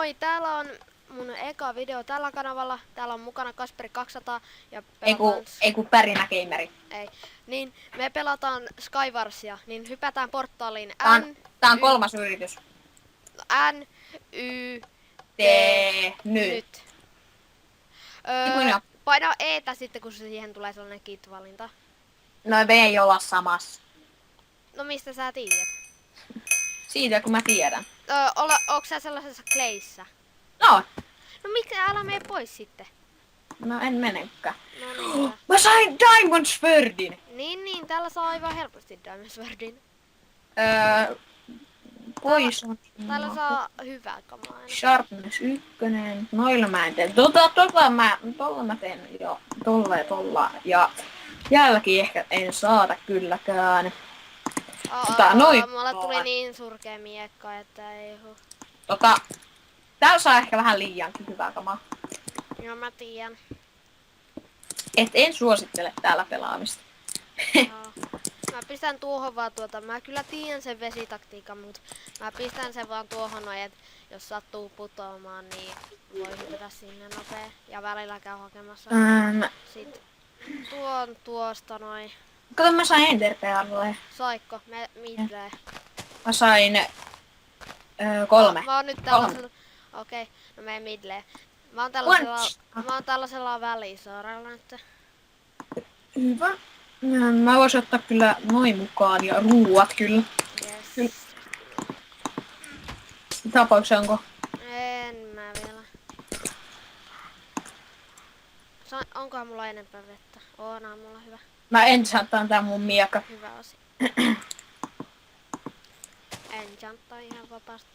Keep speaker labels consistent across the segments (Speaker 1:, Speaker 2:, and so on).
Speaker 1: Moi, täällä on mun eka video tällä kanavalla. Täällä on mukana Kasperi 200 ja
Speaker 2: Ei
Speaker 1: pelataan...
Speaker 2: ku Pärinä Gameri.
Speaker 1: Ei. Niin, me pelataan Skywarsia. Niin hypätään portaaliin
Speaker 2: Tää on kolmas yritys.
Speaker 1: N, Y, T,
Speaker 2: Nyt.
Speaker 1: paina Etä sitten, kun siihen tulee sellainen kit-valinta.
Speaker 2: No me ei olla samassa.
Speaker 1: No mistä sä tiedät?
Speaker 2: Siitä kun mä tiedän.
Speaker 1: Onks sä sellaisessa Clayssä?
Speaker 2: No.
Speaker 1: No miksi älä mene pois sitten?
Speaker 2: No en menekään.
Speaker 1: No niin.
Speaker 2: Mä sain Diamond Swordin.
Speaker 1: Niin, täällä saa aivan helposti Diamond Swordin.
Speaker 2: Pois on.
Speaker 1: Täällä saa hyvää kamaa aina.
Speaker 2: Sharpness 1. Noilla mä en tee. Tolla mä teen jo. Tolla. Ja jälki ehkä en saata kylläkään.
Speaker 1: Mulla tuli niin surkea miekka, että ei hu.
Speaker 2: Täällä saa ehkä vähän liiankin hyvää kamaa.
Speaker 1: Joo, mä tiedän.
Speaker 2: En suosittele täällä pelaamista.
Speaker 1: Mä pistän tuohon vaan mä kyllä tiedän sen vesitaktiikan, mutta mä pistän sen vaan tuohon noin, että jos sattuu putoamaan, niin voi hypätä sinne nopea. Ja välillä käy hakemassa. Sit tuosta noin.
Speaker 2: Kato, mä sain enderpearroja.
Speaker 1: Saikko? Midley.
Speaker 2: Mä sain 3.
Speaker 1: Mä oon nyt tällaisella... Okei, no mene midley. Mä oon tällaisella välisaarella nyt.
Speaker 2: Hyvä. Mä voisin ottaa kyllä noin mukaan ja ruuat kyllä.
Speaker 1: Yes.
Speaker 2: Tapauksia onko?
Speaker 1: En mä vielä. Onkohan mulla enempää vettä? On mulla hyvä.
Speaker 2: Mä enchanttaan tää mun miekka.
Speaker 1: Hyvä asia. Enchanttaa ihan vapaasti.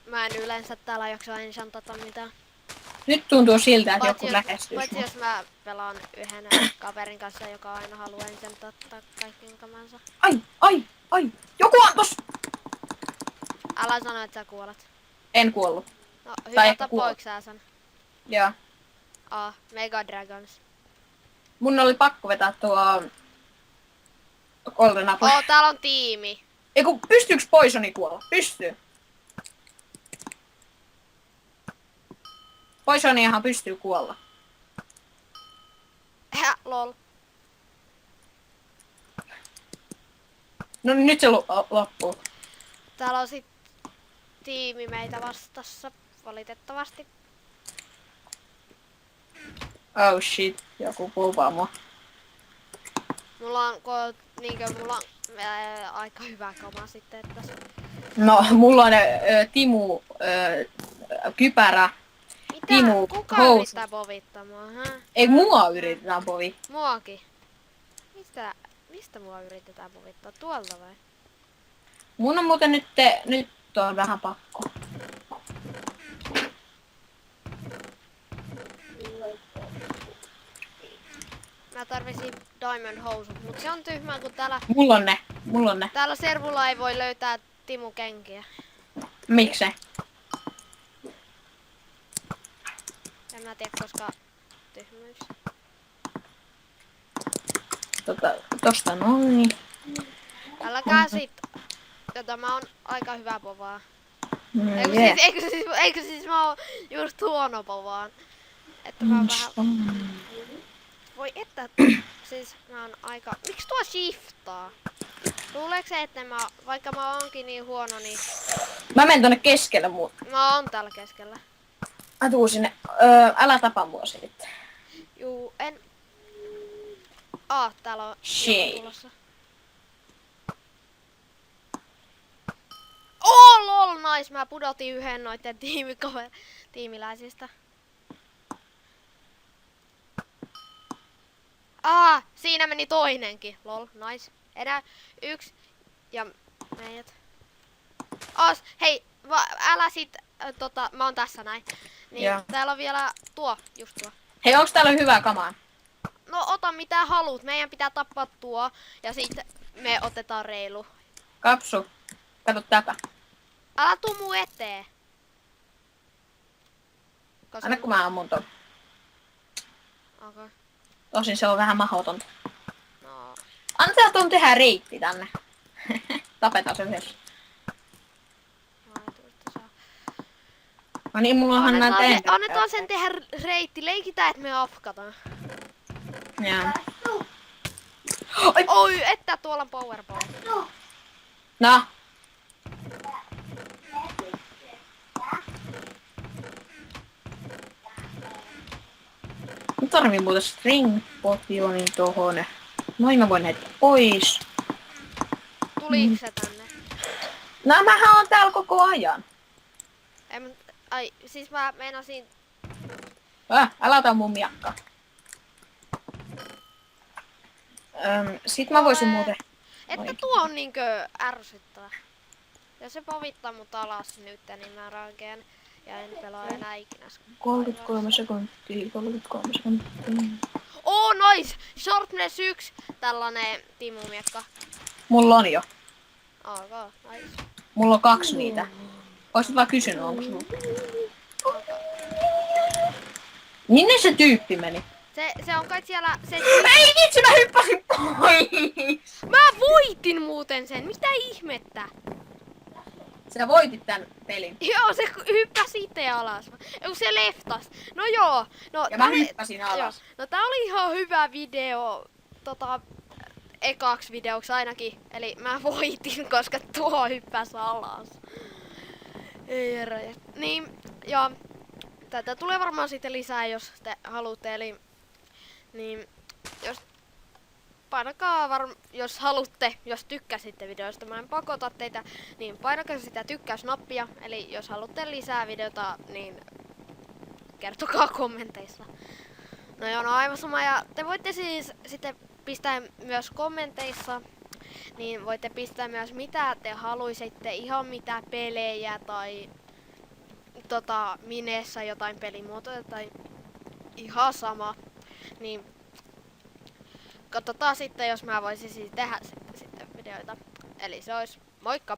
Speaker 1: Mä en yleensä täällä jaksa enchantata mitään.
Speaker 2: Nyt tuntuu siltä, että joku lähestyy.
Speaker 1: Paitsi jos mä pelaan yhden kaverin kanssa, joka aina haluaa enchantata kaikki kamansa.
Speaker 2: Ai! Joku on tossa!
Speaker 1: Älä sano, että sä kuolet.
Speaker 2: En kuollut.
Speaker 1: No, hyvä tapoiks sä sen?
Speaker 2: Joo.
Speaker 1: Mega Dragons.
Speaker 2: Mun oli pakko vetää tuo Golden Apple.
Speaker 1: Täällä on tiimi.
Speaker 2: Eiku, pystyyks Poisoni kuolla? Pystyy. Poisoniahan pystyy kuolla.
Speaker 1: Lol.
Speaker 2: No niin, nyt se loppuu.
Speaker 1: Täällä on sit tiimi meitä vastassa, valitettavasti.
Speaker 2: Oh shit, joku puhuu mua.
Speaker 1: Mulla on aika hyvä kama sitten, että
Speaker 2: No, mulla on Timu kypärä.
Speaker 1: mitä?
Speaker 2: Timu
Speaker 1: Kuka
Speaker 2: housu.
Speaker 1: yrittää povittamaan,
Speaker 2: Ei mua yritetään povi.
Speaker 1: Muakin. Mistä mua yritetään povittaa? Tuolta vai?
Speaker 2: Mun on muuten nyt on vähän pakko.
Speaker 1: Mä tarvisin Diamond housut, mut se on tyhmää, kun täällä...
Speaker 2: Mulla on ne.
Speaker 1: Täällä servulla ei voi löytää Timu kenkiä.
Speaker 2: Miksei?
Speaker 1: En mä tiedä, koska tyhmyys.
Speaker 2: Tosta noin.
Speaker 1: Älkää sit. Mä oon aika hyvä povaa. Eikö siis mä oon just huono povaan. Että mä oon vähän... Voi että... Siis mä oon aika... Miksi tuo shiftaa? Luuleeko se, että vaikka mä oonkin niin huono, niin...
Speaker 2: Mä menen tonne keskelle
Speaker 1: Mä oon täällä keskellä.
Speaker 2: Mä tuun sinne. Älä tapa mua sitten.
Speaker 1: Juu, en... Täällä on tulossa. Lol, nice! Mä pudotin yhden noitten tiimiläisistä. Siinä meni toinenkin. Lol, nice. Enää yksi ja meidät. Hei, älä sit, mä oon tässä näin. Niin,
Speaker 2: joo.
Speaker 1: Täällä on vielä just tuo.
Speaker 2: Hei, onks täällä hyvää kamaa?
Speaker 1: No ota mitä haluut, meidän pitää tappaa tuo ja sitten me otetaan reilu.
Speaker 2: Kapsu, kato tätä.
Speaker 1: Älä tuu mun eteen.
Speaker 2: Anna kun mä ammun ton.
Speaker 1: Okay.
Speaker 2: Tosin se on vähän mahdotonta.
Speaker 1: No.
Speaker 2: Antaa ton tehdä reitti tänne. Tapetaan se yhdessä. No niin, mullahan nää
Speaker 1: Annetaan sen tehdä reitti. Leikitään, että me afkataan.
Speaker 2: Jaa.
Speaker 1: Oi, että tuolla on powerball.
Speaker 2: No. Nyt tarvii muuta string potionin tohon. Noin mä voin näitä pois.
Speaker 1: Tuliko se tänne?
Speaker 2: No mähän on täällä koko ajan.
Speaker 1: Ai, siis mä meinasin...
Speaker 2: Älä ota mun miakkaa. Sit mä voisin muuten...
Speaker 1: Että tuo on niinkö ärsyttävä. Jos se povittaa mut alas nyt, niin mä rankeen ja en pelaa enää ikinä.
Speaker 2: 33 sekuntia, 33 sekuntia.
Speaker 1: Oh, nice! Sharpness 1, tällainen timumiekka.
Speaker 2: Mulla on jo.
Speaker 1: Ok, nice.
Speaker 2: Mulla on 2 niitä. Oisit vaan kysynyt, onko sulla?
Speaker 1: Ok.
Speaker 2: Minne se tyyppi meni?
Speaker 1: Se on kai siellä...
Speaker 2: Ei vitsi, mä hyppäsin pois!
Speaker 1: Mä voitin muuten sen, mitä ihmettä?
Speaker 2: Sä voitit tän pelin.
Speaker 1: Joo, se hyppäsi itse alas. Ei, se leftas. No joo. No,
Speaker 2: Ja mä hyppäsin alas.
Speaker 1: Joo. No tää oli ihan hyvä video. Ekaksi videoksi ainakin. Eli mä voitin, koska tuo hyppäsi alas. Ei herra. Niin, ja tätä tulee varmaan sitten lisää, jos te haluatte. Eli, niin, jos painakaa jos haluatte, jos tykkäsitte videosta, mä en pakota teitä, niin painakaa sitä tykkäysnappia. Eli jos haluatte lisää videota, niin kertokaa kommenteissa. No joo, no aivan sama. Ja te voitte siis sitten pistää myös kommenteissa, niin voitte pistää myös mitä te haluaisitte, ihan mitä pelejä tai Mineessä jotain pelimuotoja tai ihan sama. Niin katsotaan sitten, jos mä voisin siis tehdä sitten videoita. Eli se olisi moikka!